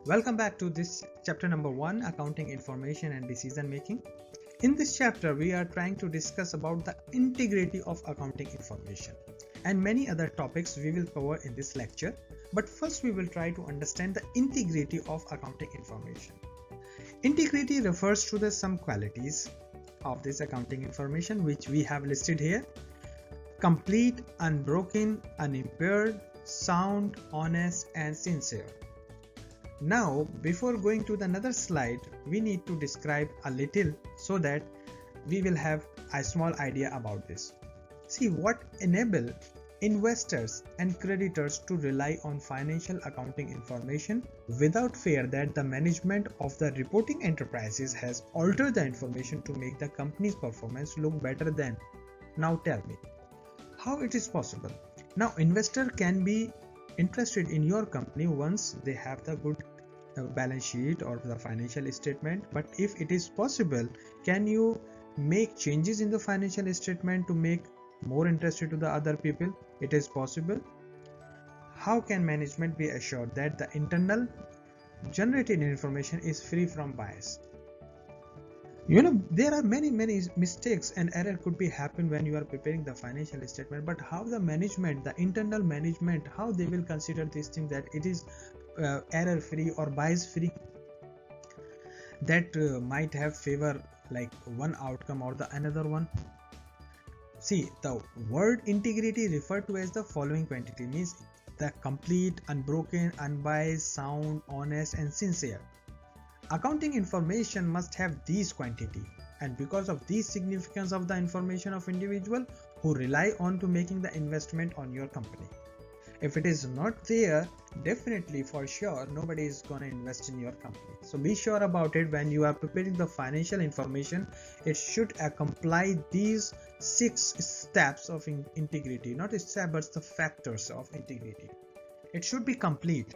Welcome back to this chapter number 1, accounting information and decision making. In this chapter we are trying to discuss about the integrity of accounting information and many other topics we will cover in this lecture, but first we will try to understand the integrity of accounting information. Integrity refers to the some qualities of this accounting information which we have listed here: complete, unbroken, unimpaired, sound, honest and sincere. Now before going to the another slide, we need to describe a little so that we will have a small idea about this. See, what enable investors and creditors to rely on financial accounting information without fear that the management of the reporting enterprises has altered the information to make the company's performance look better than. Now tell me, how it is possible? Now investor can be interested in your company once they have the good balance sheet or the financial statement, but if it is possible, can you make changes in the financial statement to make more interested to the other people? It is possible. How can management be assured that the internal generated information is free from bias? There are many mistakes and error could be happen when you are preparing the financial statement, but how the management, the internal management, how they will consider this thing that it is error free or bias free, that might have favor like one outcome or the another one. See, the word integrity referred to as the following quantity means the complete, unbroken, unbiased, sound, honest and sincere. Accounting information must have these quantity, and because of these significance of the information of individual who rely on to making the investment on your company. If it is not there, definitely for sure nobody is gonna invest in your company. So be sure about it when you are preparing the financial information. It should comply these 6 steps of integrity, not a step but the factors of integrity. It should be complete.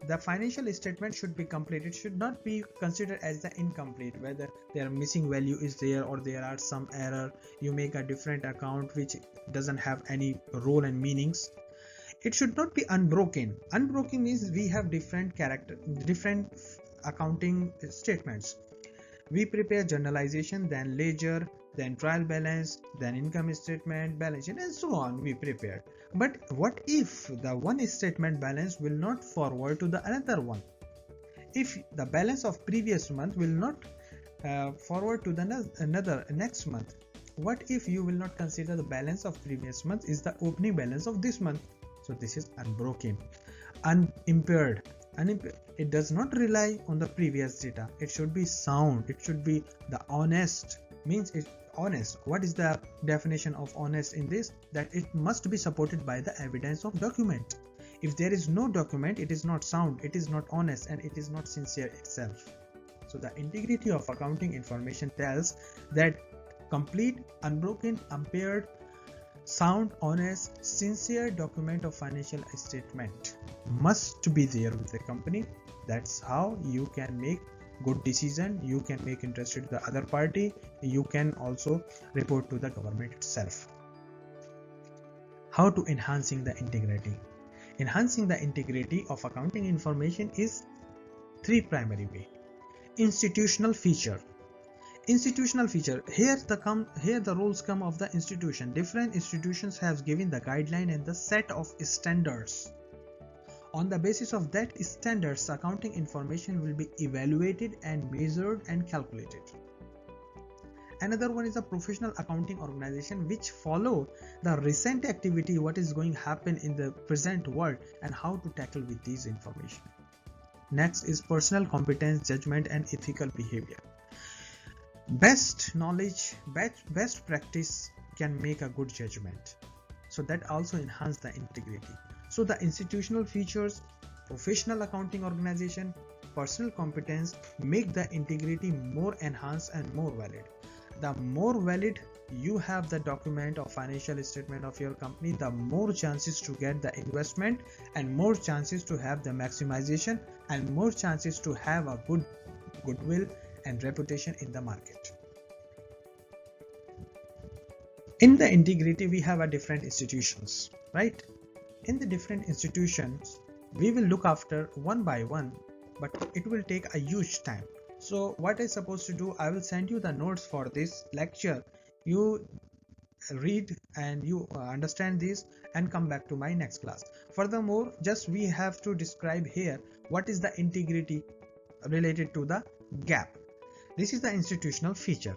The financial statement should be complete. It should not be considered as the incomplete, whether there missing value is there or there are some error. You make a different account which doesn't have any role and meanings. It should not be unbroken. Unbroken means we have different accounting statements. We prepare journalization, then ledger, then trial balance, then income statement, balance sheet and so on we prepare. But what if the one statement balance will not forward to the another one? If the balance of previous month will not forward to the another next month, what if you will not consider the balance of previous month is the opening balance of this month? So this is unbroken. Unimpaired. It does not rely on the previous data. It should be sound. It should be the honest. Means it's honest. What is the definition of honest in this? That it must be supported by the evidence of document. If there is no document, it is not sound, it is not honest and it is not sincere itself. So the integrity of accounting information tells that complete, unbroken, unimpaired, sound, honest, sincere document of financial statement must be there with the company. That's how you can make good decision. You can make interested the other party. You can also report to the government itself. How to enhancing the integrity? Enhancing the integrity of accounting information is 3 primary way. Institutional feature. Institutional feature. Here the rules come of the institution. Different institutions have given the guideline and the set of standards. On the basis of that standards, accounting information will be evaluated and measured and calculated. Another one is a professional accounting organization which follow the recent activity, what is going to happen in the present world and how to tackle with these information. Next is personal competence, judgment and ethical behavior. Best knowledge, best practice can make a good judgment. So that also enhance the integrity. So the institutional features, professional accounting organization, personal competence make the integrity more enhanced and more valid. The more valid you have the document or financial statement of your company, the more chances to get the investment and more chances to have the maximization and more chances to have a good goodwill and reputation in the market. In the integrity we have a different institutions, right? In the different institutions we will look after one by one but it will take a huge time. So what I'm supposed to do, I will send you the notes for this lecture. You read and you understand this and come back to my next class. Furthermore, just we have to describe here what is the integrity related to the gap. This is the institutional feature.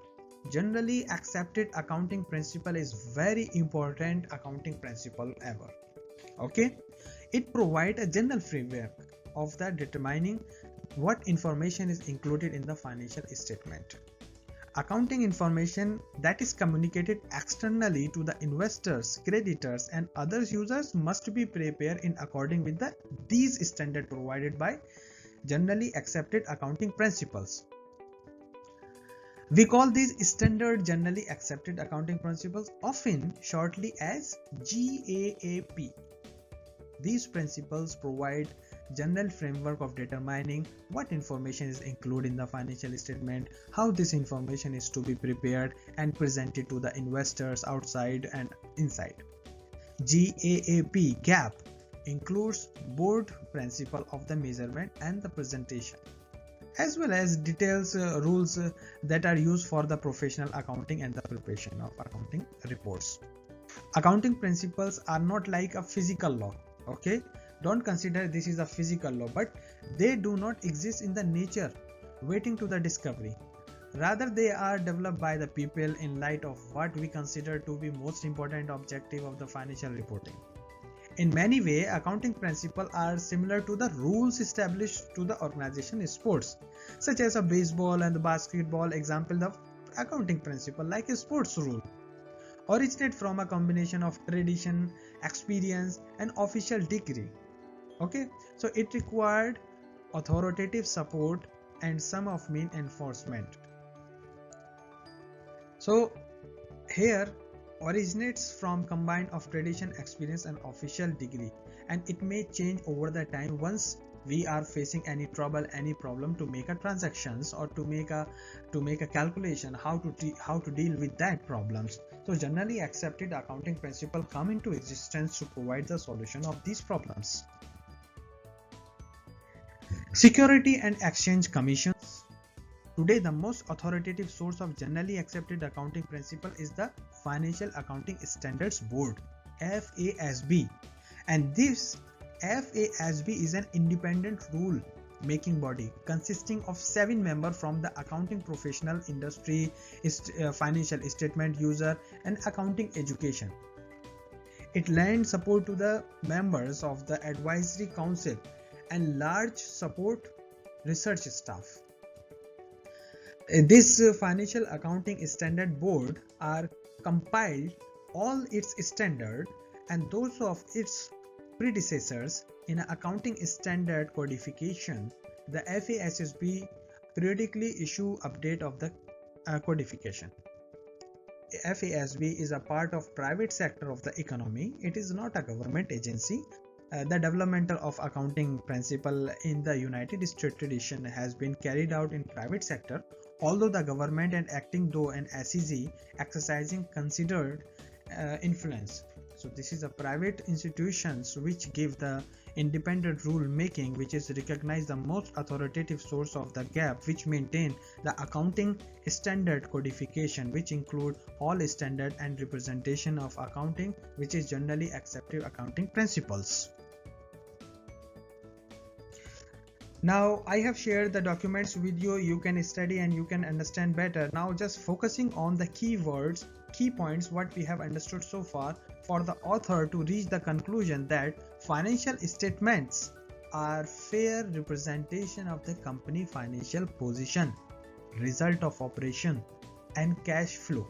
Generally accepted accounting principle is very important accounting principle ever. Okay, it provides a general framework of the determining what information is included in the financial statement. Accounting information that is communicated externally to the investors, creditors and other users must be prepared in accordance with these standards provided by generally accepted accounting principles. We call these standard generally accepted accounting principles often shortly as GAAP. These principles provide general framework of determining what information is included in the financial statement, how this information is to be prepared and presented to the investors outside and inside. GAAP includes board principle of the measurement and the presentation, as well as details rules that are used for the professional accounting and the preparation of accounting reports. Accounting principles are not like a physical law. Okay, don't consider this is a physical law, but they do not exist in the nature waiting to the discovery. Rather, they are developed by the people in light of what we consider to be most important objective of the financial reporting. In many ways, accounting principles are similar to the rules established to the organization in sports, such as a baseball and the basketball example of accounting principle like a sports rule. Originate from a combination of tradition, experience and official degree. Okay, so it required authoritative support and some of mean enforcement. So here originates from combine of tradition, experience and official degree, and it may change over the time once we are facing any trouble, any problem to make a transactions or to make a calculation how to deal with that problems. So generally accepted accounting principle come into existence to provide the solution of these problems. Security and Exchange Commissions. Today, the most authoritative source of generally accepted accounting principle is the Financial Accounting Standards Board, FASB, and this FASB is an independent rule making body consisting of 7 members from the accounting professional, industry, financial statement user and accounting education. It lends support to the members of the advisory council and large support research staff. This Financial Accounting Standard Board are compiled all its standard and those of its predecessors in accounting standard codification. The FASB periodically issue update of the codification. FASB is a part of private sector of the economy. It is not a government agency. The development of accounting principle in the United States tradition has been carried out in private sector, although the government and acting though an SEC exercising considered influence. So this is a private institutions which give the independent rule making, which is recognized the most authoritative source of the gap, which maintain the accounting standard codification, which include all standard and representation of accounting, which is generally accepted accounting principles. Now I have shared the documents with you. You can study and you can understand better. Now just focusing on the keywords, key points what we have understood so far, for the author to reach the conclusion that financial statements are fair representation of the company financial position, result of operation and cash flow.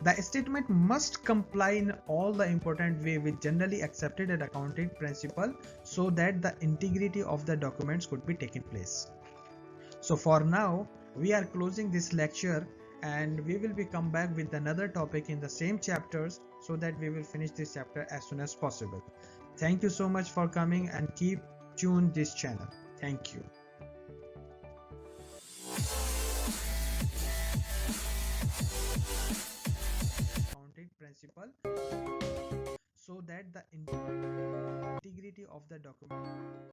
The statement must comply in all the important way with generally accepted and accounting principle so that the integrity of the documents could be taken place. So for now we are closing this lecture and we will be come back with another topic in the same chapters so that we will finish this chapter as soon as possible. Thank you so much for coming and keep tuned this channel. Thank you. Accounting principle so that the integrity of the document